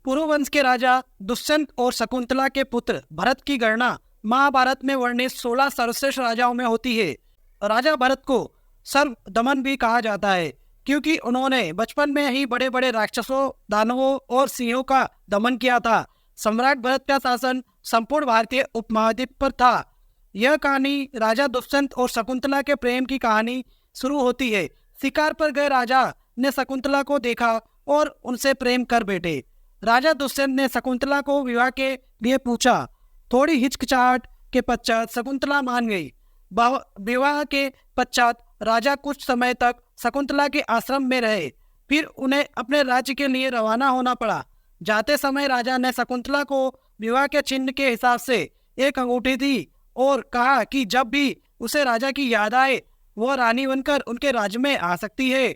पुरुवंश के राजा दुष्यंत और शकुंतला के पुत्र भरत की गणना महाभारत में वर्णित 16 सर्वश्रेष्ठ राजाओं में होती है। राजा भरत को सर्वदमन भी कहा जाता है क्योंकि उन्होंने बचपन में ही बड़े बड़े राक्षसों, दानवों और सिंहों का दमन किया था। सम्राट भरत का शासन संपूर्ण भारतीय उपमहाद्वीप पर था। यह कहानी राजा दुष्यंत और शकुंतला के प्रेम की कहानी शुरू होती है। शिकार पर गए राजा ने शकुंतला को देखा और उनसे प्रेम कर बैठे। राजा दुष्यंत ने शकुंतला को विवाह के लिए पूछा। थोड़ी हिचकिचाहट के पश्चात शकुंतला मान गई। विवाह के पश्चात राजा कुछ समय तक शकुंतला के आश्रम में रहे, फिर उन्हें अपने राज्य के लिए रवाना होना पड़ा। जाते समय राजा ने शकुंतला को विवाह के चिन्ह के हिसाब से एक अंगूठी दी और कहा कि जब भी उसे राजा की याद आए वह रानी बनकर उनके राज्य में आ सकती है।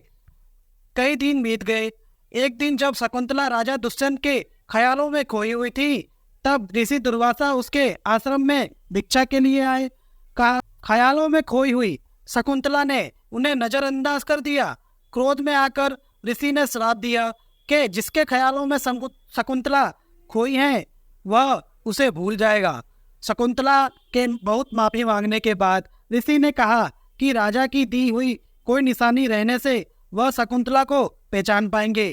कई दिन बीत गए। एक दिन जब शकुंतला राजा दुष्यंत के ख्यालों में खोई हुई थी, तब ऋषि दुर्वासा उसके आश्रम में भिक्षा के लिए आए। ख्यालों में खोई हुई शकुंतला ने उन्हें नजरअंदाज कर दिया। क्रोध में आकर ऋषि ने श्राप दिया कि जिसके ख्यालों में शकुंतला खोई है वह उसे भूल जाएगा। शकुंतला के बहुत माफी मांगने के बाद ऋषि ने कहा कि राजा की दी हुई कोई निशानी रहने से वह शकुंतला को पहचान पाएंगे।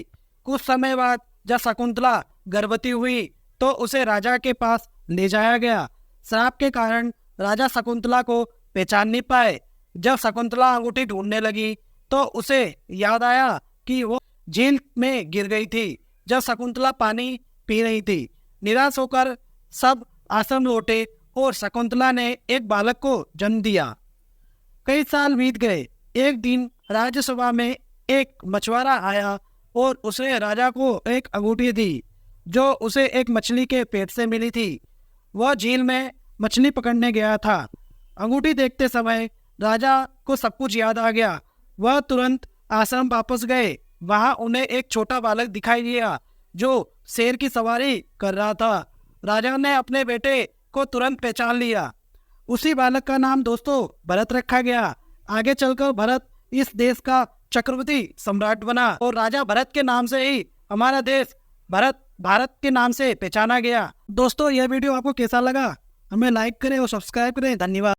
कुछ समय बाद जब शकुंतला गर्भवती हुई तो उसे राजा के पास ले जाया गया। श्राप के कारण राजा शकुंतला को पहचान नहीं पाए। जब शकुंतला अंगूठी ढूंढने लगी तो उसे याद आया कि वो झील में गिर गई थी जब शकुंतला पानी पी रही थी। निराश होकर सब आश्रम लौटे और शकुंतला ने एक बालक को जन्म दिया। कई साल बीत गए। एक दिन राज्यसभा में एक मछुआरा आया और उसने राजा को एक अंगूठी दी जो उसे एक मछली के पेट से मिली थी। वह झील में मछली पकड़ने गया था। अंगूठी देखते समय राजा को सब कुछ याद आ गया। वह तुरंत आश्रम वापस गए। वहां उन्हें एक छोटा बालक दिखाई दिया जो शेर की सवारी कर रहा था। राजा ने अपने बेटे को तुरंत पहचान लिया। उसी बालक का नाम दोस्तों भरत रखा गया। आगे चलकर भरत इस देश का चक्रवर्ती सम्राट बना और राजा भरत के नाम से ही हमारा देश भारत के नाम से पहचाना गया। दोस्तों, यह वीडियो आपको कैसा लगा? हमें लाइक करें और सब्सक्राइब करें। धन्यवाद।